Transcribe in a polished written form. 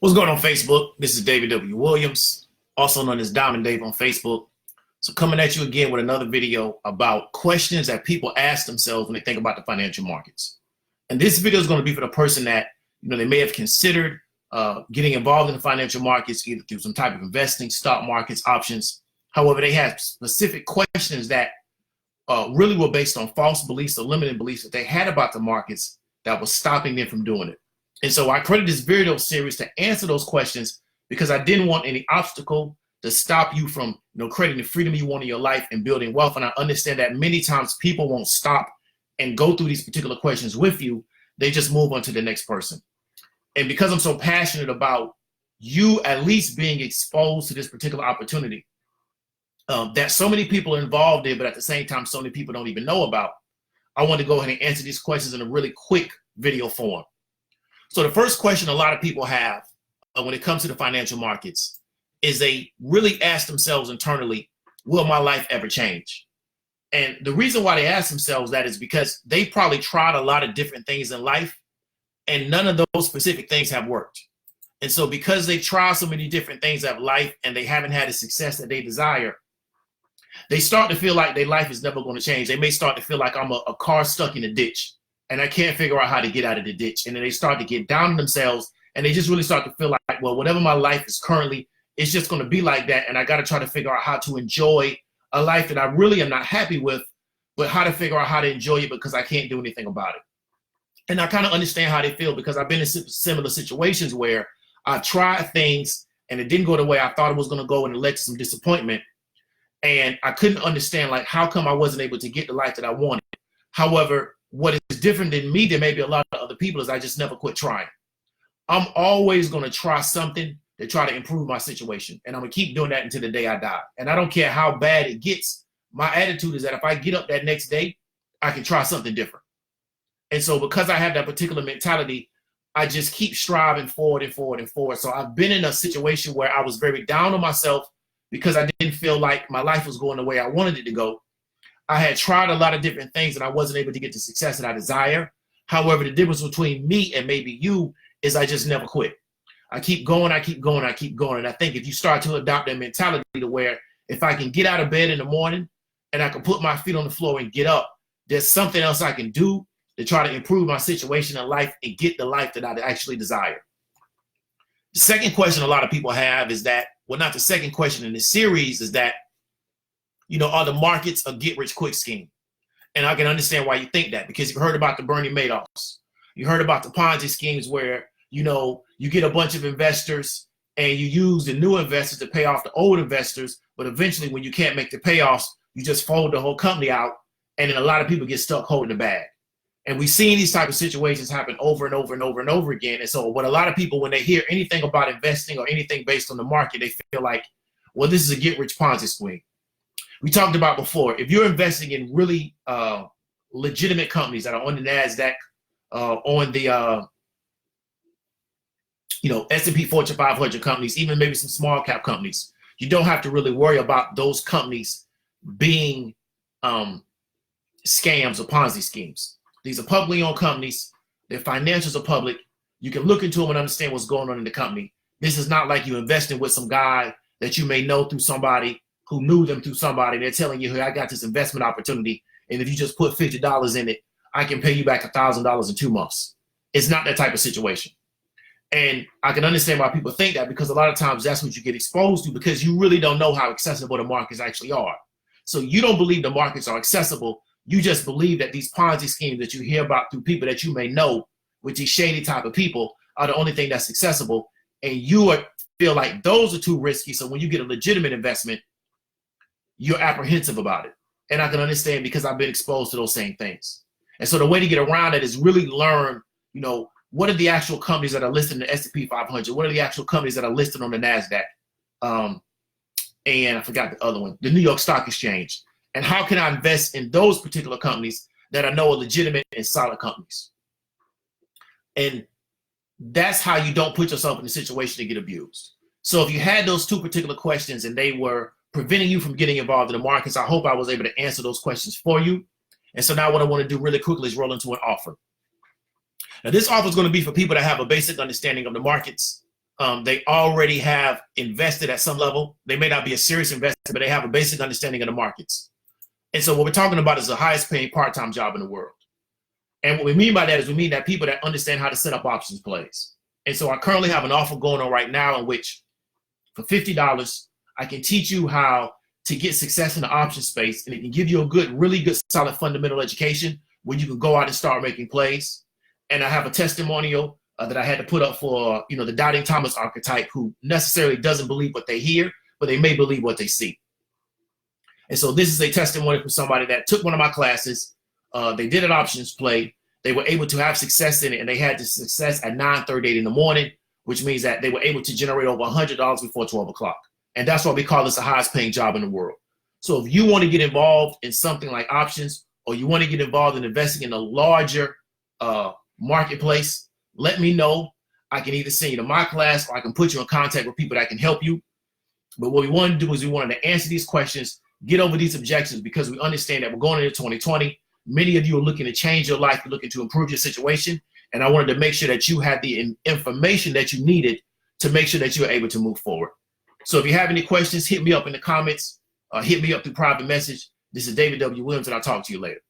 What's going on Facebook? This is David W. Williams, also known as Diamond Dave on Facebook. So coming at you again with another video about questions that people ask themselves when they think about the financial markets. And this video is going to be for the person that, they may have considered getting involved in the financial markets, either through some type of investing, stock markets, options. However, they have specific questions that really were based on false beliefs or limited beliefs that they had about the markets that was stopping them from doing it. And so I created this video series to answer those questions because I didn't want any obstacle to stop you from creating the freedom you want in your life and building wealth. And I understand that many times people won't stop and go through these particular questions with you. They just move on to the next person. And because I'm so passionate about you at least being exposed to this particular opportunity that so many people are involved in, but at the same time, so many people don't even know about, I want to go ahead and answer these questions in a really quick video form. So the first question a lot of people have when it comes to the financial markets is they really ask themselves internally, will my life ever change? And the reason why they ask themselves that is because they probably tried a lot of different things in life and none of those specific things have worked. And so because they try so many different things of life and they haven't had the success that they desire, they start to feel like their life is never going to change. They may start to feel like I'm a car stuck in a ditch and I can't figure out how to get out of the ditch. And then they start to get down on themselves and they just really start to feel like, well, whatever my life is currently, it's just going to be like that. And I got to try to figure out how to enjoy a life that I really am not happy with, but how to figure out how to enjoy it because I can't do anything about it. And I kind of understand how they feel because I've been in similar situations where I've tried things and it didn't go the way I thought it was going to go and it led to some disappointment. And I couldn't understand, like, how come I wasn't able to get the life that I wanted? However, what is different than me than maybe a lot of other people is I just never quit trying. I'm always going to try something to try to improve my situation. And I'm going to keep doing that until the day I die. And I don't care how bad it gets. My attitude is that if I get up that next day, I can try something different. And so because I have that particular mentality, I just keep striving forward and forward and forward. So I've been in a situation where I was very down on myself because I didn't feel like my life was going the way I wanted it to go. I had tried a lot of different things and I wasn't able to get the success that I desire. However, the difference between me and maybe you is I just never quit. I keep going, I keep going, I keep going. And I think if you start to adopt that mentality to where if I can get out of bed in the morning and I can put my feet on the floor and get up, there's something else I can do to try to improve my situation in life and get the life that I actually desire. The second question a lot of people have is that, well, not the second question in this series, is that, are the markets a get-rich-quick scheme? And I can understand why you think that, because you've heard about the Bernie Madoffs. You heard about the Ponzi schemes where, you get a bunch of investors and you use the new investors to pay off the old investors, but eventually when you can't make the payoffs, you just fold the whole company out, and then a lot of people get stuck holding the bag. And we've seen these type of situations happen over and over and over and over again. And so what a lot of people, when they hear anything about investing or anything based on the market, they feel like, well, this is a get-rich Ponzi scheme. We talked about before, if you're investing in really legitimate companies that are on the NASDAQ, on the S&P Fortune 500 companies, even maybe some small cap companies, you don't have to really worry about those companies being scams or Ponzi schemes. These are publicly owned companies. Their financials are public. You can look into them and understand what's going on in the company. This is not like you investing with some guy that you may know through somebody who knew them through somebody. They're telling you, hey, I got this investment opportunity, and if you just put $50 in it, I can pay you back $1,000 in 2 months. It's not that type of situation. And I can understand why people think that, because a lot of times that's what you get exposed to, because you really don't know how accessible the markets actually are. So you don't believe the markets are accessible. You just believe that these Ponzi schemes that you hear about through people that you may know, with these shady type of people, are the only thing that's accessible. And you feel like those are too risky. So when you get a legitimate investment, you're apprehensive about it. And I can understand, because I've been exposed to those same things. And so the way to get around it is really learn, what are the actual companies that are listed in the S&P 500? What are the actual companies that are listed on the NASDAQ? And I forgot the other one, the New York Stock Exchange. And how can I invest in those particular companies that I know are legitimate and solid companies? And that's how you don't put yourself in a situation to get abused. So if you had those two particular questions and they were preventing you from getting involved in the markets, I hope I was able to answer those questions for you. And so now what I want to do really quickly is roll into an offer. Now, this offer is going to be for people that have a basic understanding of the markets, They already have invested at some level. They may not be a serious investor, but they have a basic understanding of the markets. And so what we're talking about is the highest paying part-time job in the world. And what we mean by that is we mean that people that understand how to set up options plays. And so I currently have an offer going on right now in which for $50, I can teach you how to get success in the option space, and it can give you a really good, solid fundamental education where you can go out and start making plays. And I have a testimonial that I had to put up for, the Doubting Thomas archetype, who necessarily doesn't believe what they hear, but they may believe what they see. And so this is a testimony from somebody that took one of my classes. They did an options play. They were able to have success in it, and they had the success at 9:38 in the morning, which means that they were able to generate over $100 before 12 o'clock. And that's why we call this the highest paying job in the world. So if you want to get involved in something like options, or you want to get involved in investing in a larger marketplace, let me know. I can either send you to my class, or I can put you in contact with people that can help you. But what we want to do is we wanted to answer these questions, get over these objections, because we understand that we're going into 2020. Many of you are looking to change your life, you're looking to improve your situation. And I wanted to make sure that you had the information that you needed to make sure that you're able to move forward. So if you have any questions, hit me up in the comments, hit me up through private message. This is David W. Williams, and I'll talk to you later.